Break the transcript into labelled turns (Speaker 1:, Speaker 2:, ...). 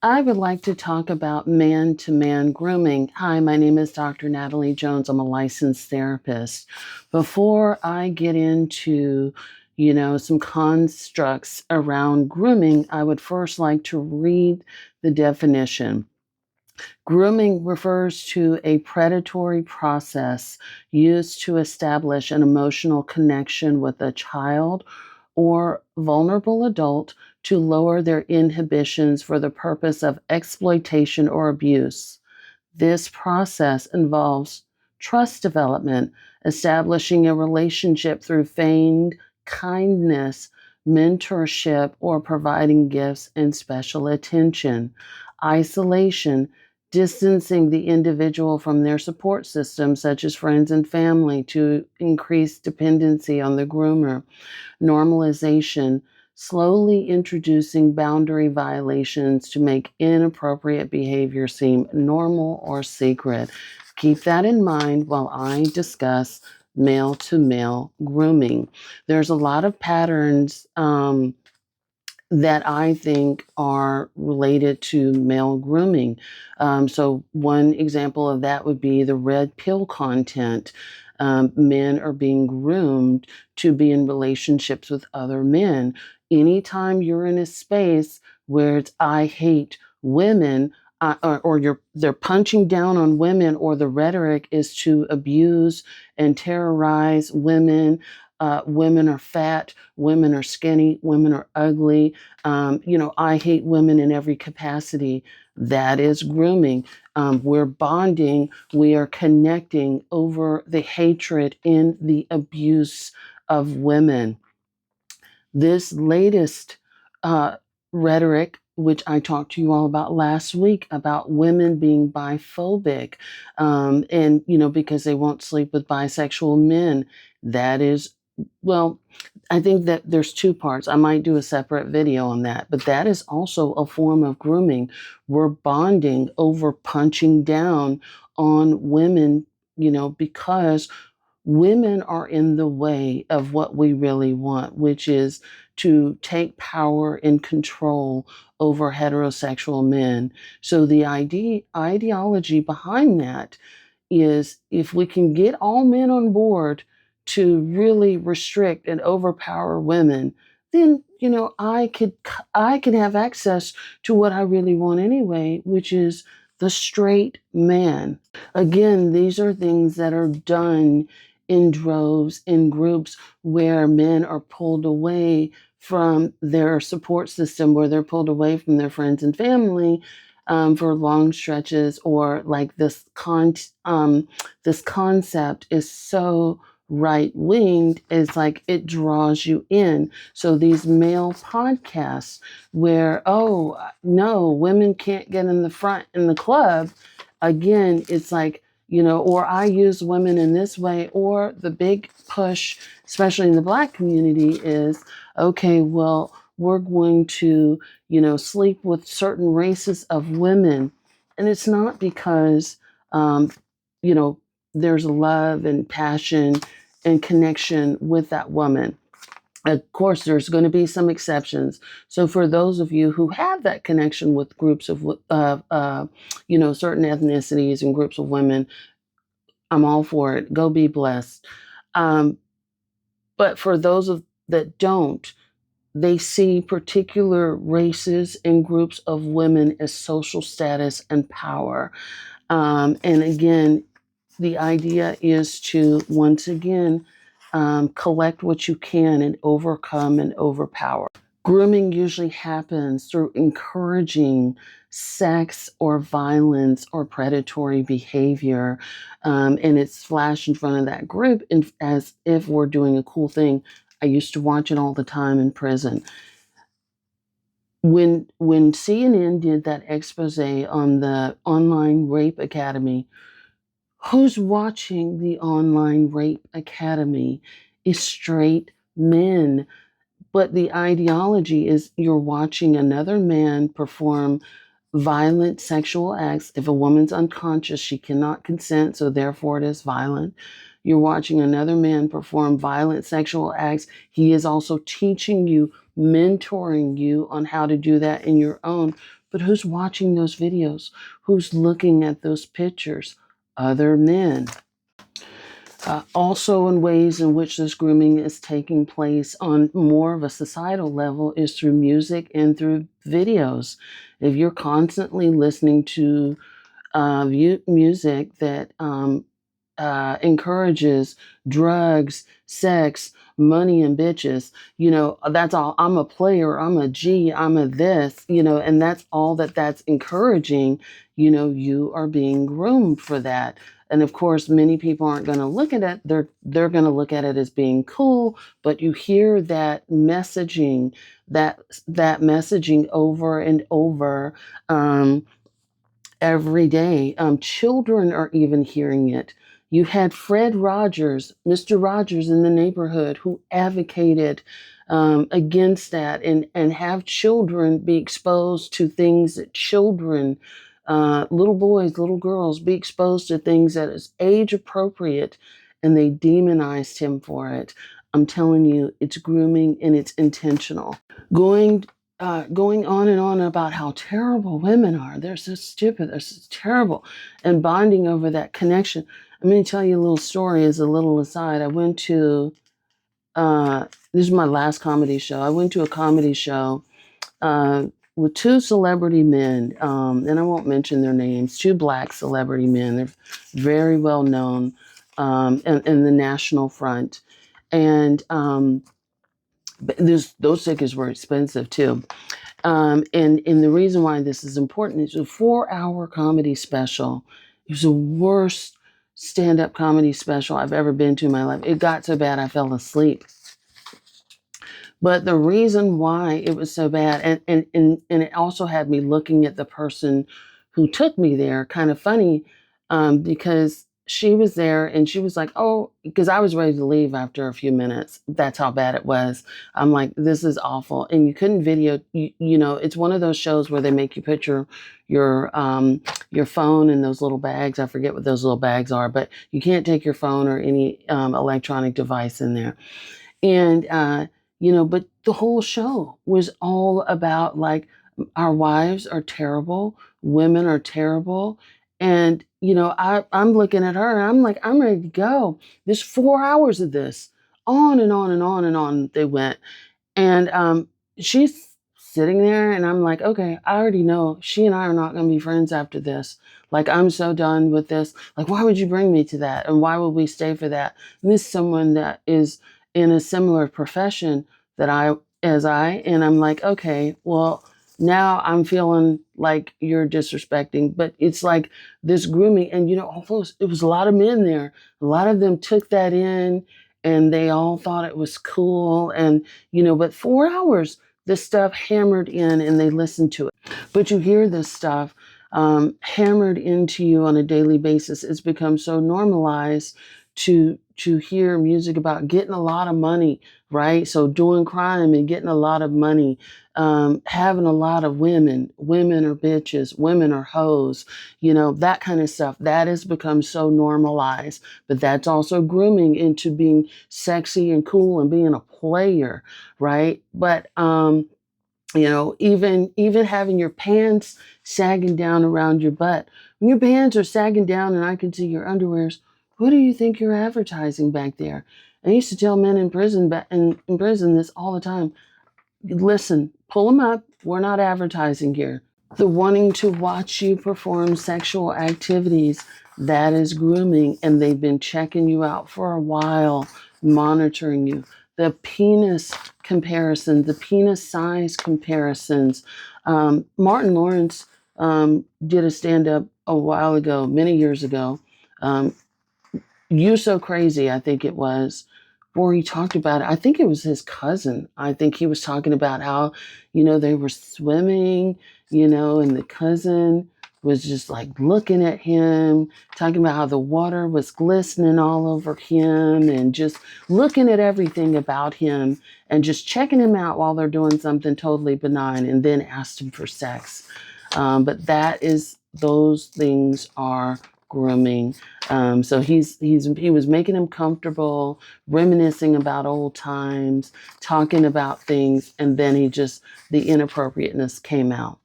Speaker 1: I would like to talk about man-to-man grooming. Hi, my name is Dr. Natalie Jones. I'm a licensed therapist. Before I get into, some constructs around grooming, I would first like to read the definition. Grooming refers to a predatory process used to establish an emotional connection with a child or vulnerable adult to lower their inhibitions for the purpose of exploitation or abuse. This process involves trust development, establishing a relationship through feigned kindness, mentorship, or providing gifts and special attention. Isolation, distancing the individual from their support system, such as friends and family, to increase dependency on the groomer. Normalization, slowly introducing boundary violations to make inappropriate behavior seem normal or secret. Keep that in mind while I discuss male to male grooming. There's a lot of patterns that I think are related to male grooming. So, one example of that would be the red pill content. Men are being groomed to be in relationships with other men. Anytime you're in a space where it's I hate women, or they're punching down on women, or the rhetoric is to abuse and terrorize women. Women are fat, women are skinny, women are ugly. I hate women in every capacity. That is grooming. We're bonding, we are connecting over the hatred and the abuse of women. This latest uh, rhetoric, which I talked to you all about last week, about women being biphobic, and because they won't sleep with bisexual men, that is, well, I think that there's two parts. I might do a separate video on that, but that is also a form of grooming. We're bonding over punching down on women, because women are in the way of what we really want, which is to take power and control over heterosexual men. So the ideology behind that is if we can get all men on board to really restrict and overpower women, then I can have access to what I really want anyway, which is the straight man. Again, these are things that are done in droves, in groups where men are pulled away from their support system, where they're pulled away from their friends and family for long stretches, or like this concept is so right winged, it's like it draws you in. So these male podcasts where, oh no, women can't get in the front in the club, again, it's like, or I use women in this way, or the big push, especially in the Black community, is okay, well, we're going to, sleep with certain races of women. And it's not because, um, you know, there's love and passion and connection with that woman. Of course, there's going to be some exceptions. So, for those of you who have that connection with groups of, certain ethnicities and groups of women, I'm all for it. Go be blessed. Um, but for those that don't, they see particular races and groups of women as social status and power. And again, the idea is to, once again, collect what you can and overcome and overpower. Grooming usually happens through encouraging sex or violence or predatory behavior. And it's flashed in front of that group as if we're doing a cool thing. I used to watch it all the time in prison. When CNN did that expose on the online rape academy, who's watching the online rape academy is straight men. But the ideology is you're watching another man perform violent sexual acts. If a woman's unconscious, she cannot consent, so therefore it is violent. You're watching another man perform violent sexual acts. He is also teaching you, mentoring you on how to do that in your own But who's watching those videos? Who's looking at those pictures? Other men. Also, in ways in which this grooming is taking place on more of a societal level is through music and through videos. If you're constantly listening to music that encourages drugs, sex, money, and bitches, that's all. I'm a player, I'm a G, I'm a this, and that's all that's encouraging. You are being groomed for that. And of course, many people aren't going to look at it. They're going to look at it as being cool. But you hear that messaging, that messaging over and over. Every day. Children are even hearing it. You had Fred Rogers, Mr. Rogers in the neighborhood, who advocated against that and have children be exposed to things that children, little boys, little girls, be exposed to things that is age appropriate, and they demonized him for it. I'm telling you, it's grooming and it's intentional. Going on and on about how terrible women are. They're so stupid. They're so terrible. And bonding over that connection. I'm going to tell you a little story as a little aside. I went to, this is my last comedy show. I went to a comedy show with two celebrity men, and I won't mention their names, two Black celebrity men. They're very well known in the national front. And those tickets were expensive too. And the reason why this is important is a 4-hour comedy special. It was the worst stand-up comedy special I've ever been to in my life. It got so bad I fell asleep. But the reason why it was so bad, and it also had me looking at the person who took me there, kind of funny, because she was there and she was like, oh, because I was ready to leave after a few minutes. That's how bad it was. I'm like, this is awful. And you couldn't video, it's one of those shows where they make you put your phone in those little bags. I forget what those little bags are, but you can't take your phone or any electronic device in there. And, but the whole show was all about like, our wives are terrible, women are terrible. And, I'm looking at her and I'm like, I'm ready to go. There's 4 hours of this, on and on and on and on they went. And she's sitting there and I'm like, okay, I already know she and I are not going to be friends after this. Like, I'm so done with this. Like, why would you bring me to that? And why would we stay for that? And this is someone that is in a similar profession and I'm like, okay, well, now I'm feeling like you're disrespecting, but it's like this grooming. And, although it was a lot of men there, a lot of them took that in and they all thought it was cool. And, but 4 hours, this stuff hammered in and they listened to it. But you hear this stuff hammered into you on a daily basis. It's become so normalized to hear music about getting a lot of money, right? So doing crime and getting a lot of money, having a lot of women are bitches, women are hoes, that kind of stuff. That has become so normalized, but that's also grooming into being sexy and cool and being a player, right? But, even having your pants sagging down around your butt. When your pants are sagging down and I can see your underwears, who do you think you're advertising back there? I used to tell men in prison this all the time. Listen, pull them up. We're not advertising here. The wanting to watch you perform sexual activities, that is grooming, and they've been checking you out for a while, monitoring you. The penis comparison, the penis size comparisons. Martin Lawrence did a stand-up a while ago, many years ago. You So Crazy, I think it was, where he talked about it. I think it was his cousin. I think he was talking about how, they were swimming, and the cousin was just like looking at him, talking about how the water was glistening all over him and just looking at everything about him and just checking him out while they're doing something totally benign and then asked him for sex. But those things are grooming. So he was making him comfortable, reminiscing about old times, talking about things, and then the inappropriateness came out.